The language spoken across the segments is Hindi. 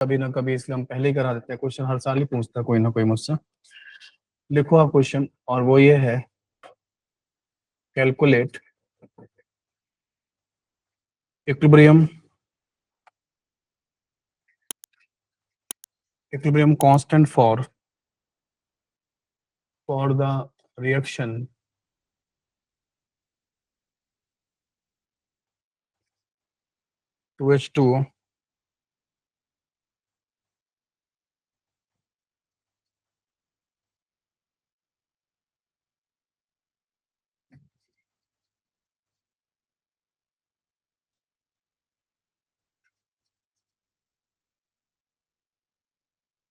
कभी ना कभी, इसलिए हम पहले ही करा देते हैं। क्वेश्चन हर साल ही पूछता है कोई ना कोई मुझसे। लिखो आप क्वेश्चन, और वो ये है, calculate equilibrium constant for the reaction two H two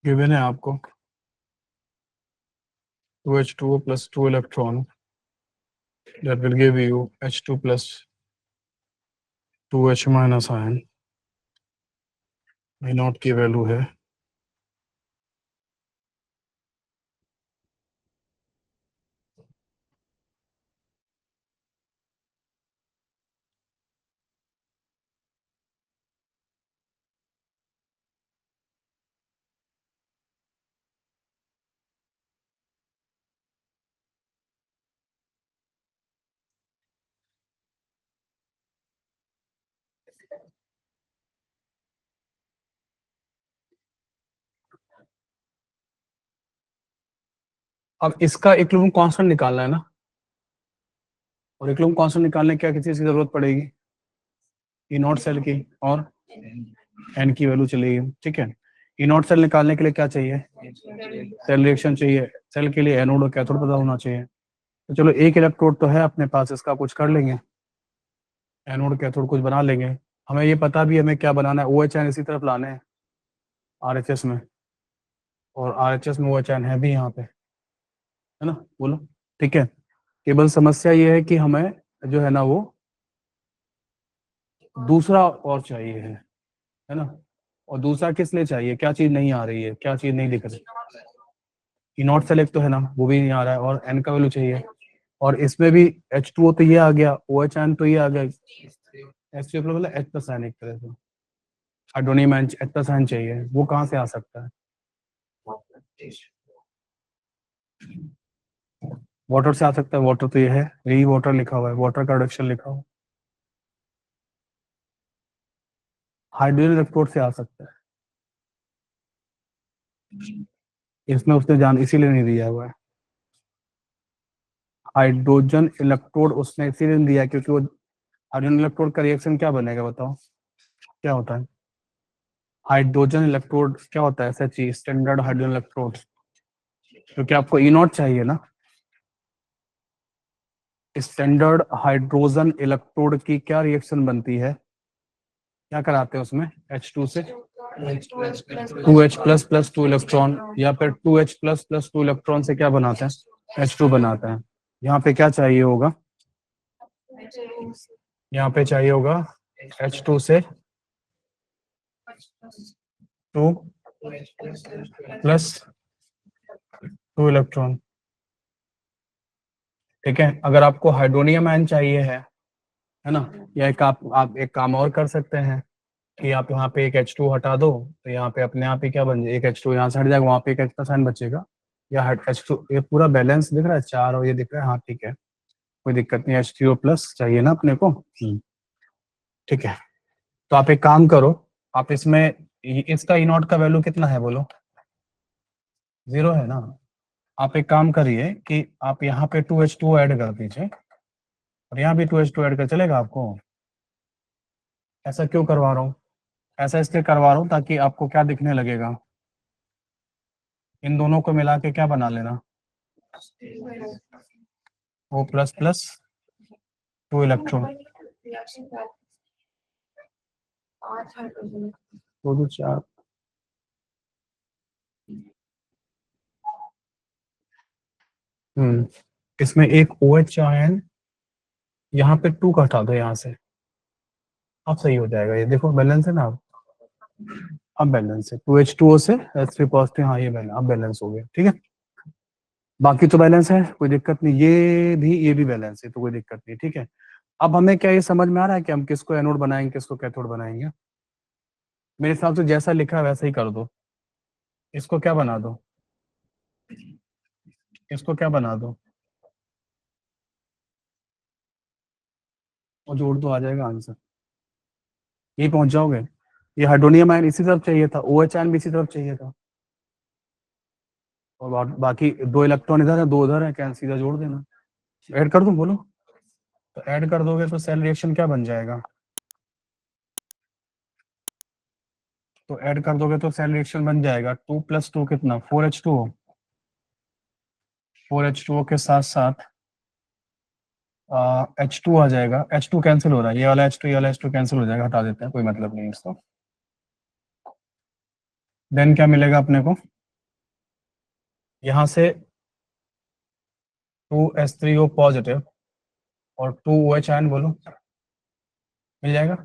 given है आपको। 2H2O plus 2 electron, that will give you H2 plus 2H minus ion। I not की वैल्यू है अब इसका इक्विलिब्रियम कांस्टेंट निकालना है ना, और इक्विलिब्रियम कांस्टेंट निकालने क्या किसी चीज की जरूरत पड़ेगी, ई नॉट सेल की और एन की वैल्यू चलेगी। ठीक है, ई नॉट सेल निकालने के लिए क्या चाहिए, सेल रिएक्शन चाहिए। सेल के लिए एनोड और कैथोड पता होना चाहिए। तो चलो एक इलेक्ट्रोड तो है अपने पास, इसका कुछ कर लेंगे, एनोड कैथोड कुछ बना लेंगे। हमें ये पता भी है हमें क्या बनाना है, ओ एच एन इसी तरफ लाने हैं आर एच एस में, और आर एच एस में ओ एच एन है भी यहाँ पे, है ना, बोलो। ठीक है, केवल समस्या ये है कि हमें जो है ना वो दूसरा और चाहिए है ना। और दूसरा किस लिए चाहिए, क्या चीज नहीं आ रही है, क्या चीज नहीं दिख रही। ई नॉट सेलेक्ट तो है ना, वो भी नहीं आ रहा है, और एन का वैल्यू चाहिए। और इसमें भी H2O तो ये आ गया, ओ एच एन तो ये आ गया, H3O मतलब H प्लस आयन एक तरह से, हाइड्रोनियम H प्लस आयन चाहिए, वो कहाँ से आ सकता है, वाटर से आ सकता है। वाटर तो ये है, यही वाटर लिखा हुआ है, वाटर का रिडक्शन लिखा हुआ है। हाइड्रोजन इलेक्ट्रोड से आ सकता है, इसमें उसने जान इसीलिए नहीं दिया हुआ है। हाइड्रोजन इलेक्ट्रोड उसने इसीलिए नहीं दिया क्योंकि वो हाइड्रोजन इलेक्ट्रोड का रिएक्शन क्या बनेगा बताओ, क्या होता है हाइड्रोजन इलेक्ट्रोड, क्या होता है SHE, स्टैंडर्ड हाइड्रोजन इलेक्ट्रोड। क्योंकि आपको ई नॉट चाहिए ना, स्टैंडर्ड हाइड्रोजन इलेक्ट्रोड की क्या रिएक्शन बनती है, क्या कराते हैं उसमें, H2 से 2H प्लस प्लस 2 इलेक्ट्रॉन, या फिर 2H प्लस प्लस 2 इलेक्ट्रॉन से क्या बनाते हैं, H2 बनाते हैं। यहाँ पे क्या चाहिए होगा, यहाँ पे चाहिए होगा H2 से 2 प्लस 2 इलेक्ट्रॉन। ठीक है, अगर आपको हाइड्रोनियम आयन चाहिए है ना, या एक आप एक काम और कर सकते हैं कि आप यहाँ पे एक H2 हटा दो, तो यहाँ पे अपने आप ही क्या बन जाए, एक H2 यहाँ से हट जाएगा, वहाँ पे एक H साइन बचेगा, या H2, ये पूरा बैलेंस दिख रहा है, 4 और ये दिख रहा है, हाँ ठीक है, कोई दिक्कत नहीं, H3O प्लस चाहिए ना अपने को। ठीक है, तो आप एक काम करो, आप इसमें इसका ई नॉट का वैल्यू कितना है बोलो, 0 है ना। आप एक काम करिए कि आप यहाँ पे 2H2O ऐड कर दीजिए, और यहाँ भी 2H2 ऐड कर, चलेगा आपको। ऐसा क्यों करवा रहा हूँ, ऐसा इसलिए करवा रहा हूँ ताकि आपको क्या दिखने लगेगा, इन दोनों को मिला के क्या बना लेना, O प्लस प्लस 2 इलेक्ट्रॉन, 2 4। इसमें एक OH आयन, यहाँ पे 2 का हटा दो यहाँ से, अब सही हो जाएगा, ये देखो बैलेंस है ना अब बैलेंस है, 2H2O से H3 पॉजिटिव, हाँ ये बैलेंस, अब बैलेंस हो गया। ठीक है, बाकी तो बैलेंस है, कोई दिक्कत नहीं, ये भी बैलेंस है, तो कोई दिक्कत नहीं। ठीक है, अब हमें क्या ये समझ में आ रहा है कि हम किसको एनोड बनाएंगे, किसको कैथोड बनाएंगे। मेरे हिसाब से जैसा लिखा है वैसा ही कर दो। इसको क्या बना दो, इसको क्या बना दो, और जोड़ दो, आ जाएगा आंसर, यही पहुंच जाओगे। ये हाइड्रोनियम आयन इसी तरफ चाहिए था, OH आयन भी इसी तरफ चाहिए था, और बाकी 2 इलेक्ट्रॉन इधर है, 2 उधर है, क्या सीधा जोड़ देना। ऐड कर दूं, बोलो। तो ऐड कर दोगे तो सेल रिएक्शन क्या बन जाएगा, तो ऐड कर दोगे तो सेल रिएक्शन बन जाएगा 2 + 2 कितना, 4H2O। 4H2O के साथ साथ H2 आ जाएगा, H2 कैंसिल हो रहा है, ये वाला H2 ये वाला H2 कैंसिल हो जाएगा, हटा देते हैं, कोई मतलब नहीं इसका। देन क्या मिलेगा अपने को, यहाँ से 2H3O पॉजिटिव और 2OH आयन, बोलो मिल जाएगा,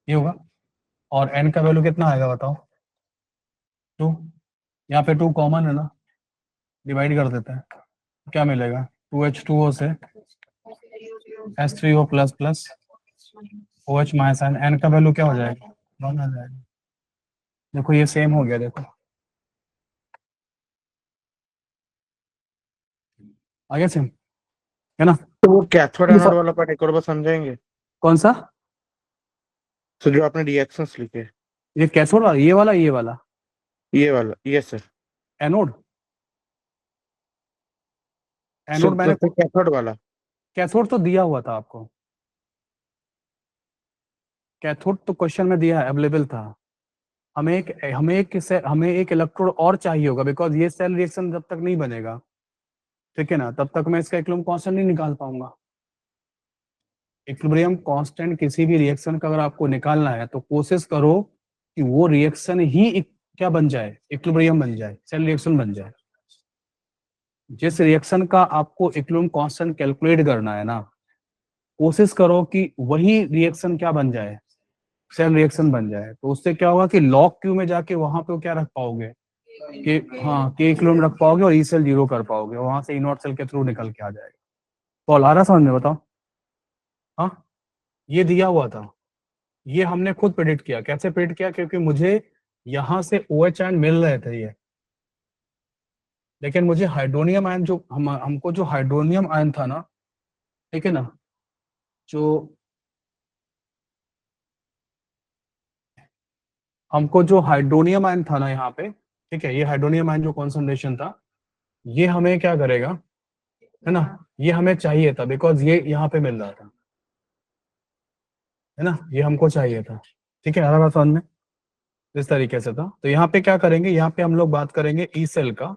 ये होगा। और N का वैल्यू कितना आएगा बताओ, 2, यहाँ पे 2 कॉमन है ना, डिवाइड कर देते हैं, क्या मिलेगा, 2H2O से H3O plus plus OH minus ion, N का वैल्यू क्या हो जाएगा, 1 आ जाएगा। देखो ये सेम हो गया, देखो आ गया सेम, है ना। तो वो कैथोड एनोड वाला पार्ट एक और बार समझाएंगे। कौन सा, तो जो आपने रिएक्शंस लिखे, ये कैथोड वाला, ये वाला, ये वाला ये वाला, yes sir. Anode, sir anode मैंने, तो फिर कैथोड वाला। कैथोड तो दिया हुआ था आपको, कैथोड तो क्वेश्चन में दिया है, अवेलेबल था। हमें एक इलेक्ट्रोड और चाहिए होगा, बिकॉज ये सेल रिएक्शन जब तक नहीं बनेगा, ठीक है ना, तब तक मैं इसका इक्विलिब्रियम कांस्टेंट नहीं निकाल पाऊंगा। इक्विलिब्रियम कांस्टेंट किसी भी रिएक्शन का अगर आपको निकालना है तो कोशिश करो कि वो रिएक्शन ही क्या बन जाए, इक्विलिब्रियम बन जाए, सेल रिएक्शन बन जाए। जिस रिएक्शन का आपको इक्विलिब्रियम कांस्टेंट कैलकुलेट करना है ना, कोशिश करो कि वही रिएक्शन क्या बन जाए, सेल रिएक्शन बन जाए। तो उससे क्या होगा कि लॉग क्यू में जाके वहां पे क्या रख पाओगे, कि हाँ के किलो रख पाओगे, और ई सेल 0 कर पाओगे, वहां से ई नॉट सेल के थ्रू निकल के आ जाएगा। कॉल आ रहा समझ में, बताओ। हाँ, ये दिया हुआ था, ये हमने खुद प्रेडिक्ट किया। कैसे प्रेडिक्ट किया, क्योंकि मुझे यहाँ से OH आयन मिल रहे थे ये, लेकिन मुझे हाइड्रोनियम आयन जो हमको जो हाइड्रोनियम आयन था ना, ठीक है ना, जो हमको जो हाइड्रोनियम आयन था ना यहाँ पे, ठीक है, ये हाइड्रोनियम आयन जो कॉन्सेंट्रेशन था, ये हमें क्या करेगा, है ना, ये हमें चाहिए था, बिकॉज ये यहाँ पे मिल रहा था, है ना, ये हमको चाहिए था। ठीक है, आ रहा समझ में, इस तरीके से था। तो यहाँ पे क्या करेंगे, यहाँ पे हम लोग बात करेंगे ई सेल का,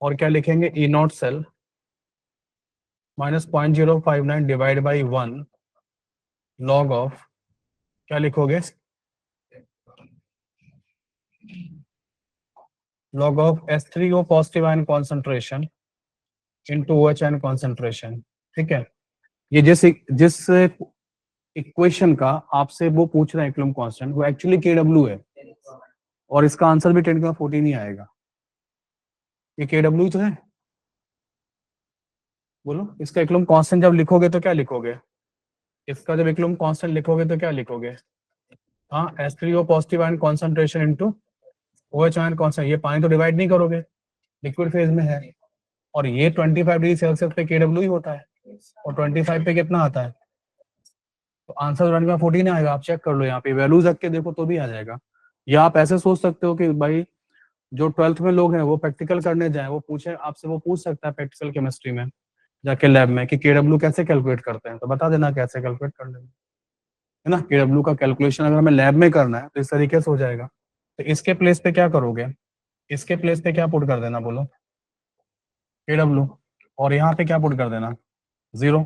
और क्या लिखेंगे, E naught cell -0.059 divide by 1 log of, क्या लिखोगे, log of H3O positive ion concentration into OH ion concentration. ठीक है, ये जिस जिस इक्वेशन का आपसे वो पूछ रहे हैं इक्विलिब्रियम कांस्टेंट, वो एक्चुअली KW है, और इसका आंसर भी 10⁻14 ही आएगा। ये KW तो है, बोलो इसका इक्विलिब्रियम कांस्टेंट जब लिखोगे तो क्या लिखोगे, इसका जब इक्विलिब्रियम कांस्टेंट लिखोगे तो क्या लिखोगे, हाँ H3O positive ion concentration into OH ion constant, ये पानी तो डिवाइड नहीं करोगे, लिक्विड फेज में है, और ये 25 डिग्री सेल्सियस पे KW ही होता है, और 25 पे कितना आता है, तो आंसर 10⁻14 आएगा। आप चेक कर लो, यहाँ पे वैल्यूज रख के देखो तो भी आ जाएगा। या आप ऐसे सोच सकते हो कि भाई जो 12th में लोग हैं वो प्रैक्टिकल करने जाए, वो पूछे आपसे, वो पूछ सकता है प्रैक्टिकल केमिस्ट्री में जाके लैब में कि KW कैसे कैलकुलेट करते हैं, तो बता देना कैसे कैलकुलेट कर लेंगे, है ना। KW का कैलकुलेशन अगर हमें लैब में करना है तो इस तरीके से हो जाएगा। तो इसके प्लेस पे क्या करोगे, इसके प्लेस पे क्या पुट कर देना, बोलो KW, और यहाँ पे क्या पुट कर देना, 0,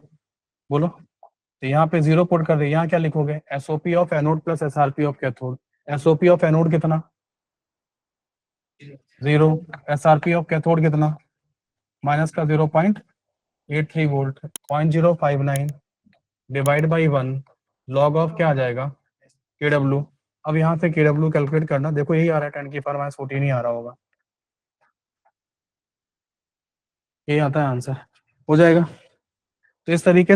बोलो। तो यहाँ पे 0 पुट कर दे, यहाँ क्या लिखोगे, SOP of anode plus SRP of cathode. SOP of anode कितना, 0, SRP ऑफ कैथोड कितना, माइनस का 0.83 volt, 0.059 divide by 1 log of क्या आ जाएगा, KW। अब यहाँ से KW कैलकुलेट करना, देखो यही आ रहा है, 10⁻14 ही आ रहा होगा, यही आता है आंसर, हो जाएगा। तो इस तरीके से